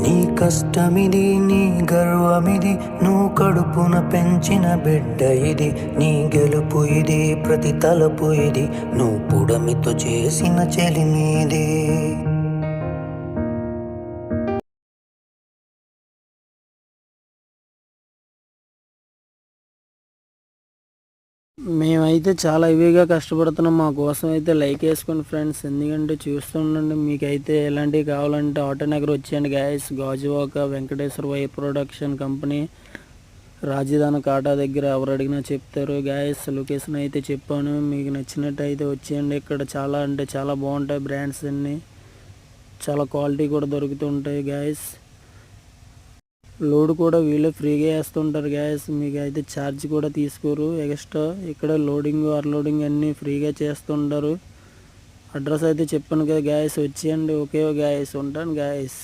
నీ కష్టమిది, నీ గర్వమిది, నువ్వు కడుపున పెంచిన బిడ్డ ఇది. నీ గెలుపు ఇది, ప్రతి తలపు ఇది, నువ్వు పుడమితో చేసిన చెలిమీది. మేమైతే చాలా హెవీగా కష్టపడుతున్నాం. మా కోసం అయితే లైక్ వేసుకోండి ఫ్రెండ్స్, ఎందుకంటే చూస్తుండండి. మీకైతే ఎలాంటివి కావాలంటే ఆటోనగర్ వచ్చేయండి guys. Gajuwaka Venkateswara Y production company, Rajadhani కాటా దగ్గర. ఎవరు అడిగినా చెప్తారు గాయస్. లొకేషన్ అయితే చెప్పాను, మీకు నచ్చినట్టు అయితే వచ్చేయండి. ఇక్కడ చాలా అంటే చాలా బాగుంటాయి బ్రాండ్స్ అన్నీ, చాలా క్వాలిటీ కూడా దొరుకుతుంటాయి గాయస్. లోడ్ కూడా వీళ్ళే ఫ్రీగా వేస్తుంటారు గ్యాస్, మీకు అయితే ఛార్జ్ కూడా తీసుకోరు ఎక్స్ట్రా. ఇక్కడ లోడింగ్ అన్లోడింగ్ అన్నీ ఫ్రీగా చేస్తుంటారు. అడ్రస్ అయితే చెప్పాను కదా గ్యాస్, వచ్చేయండి. ఓకే గ్యాస్, ఉంటాను గ్యాస్.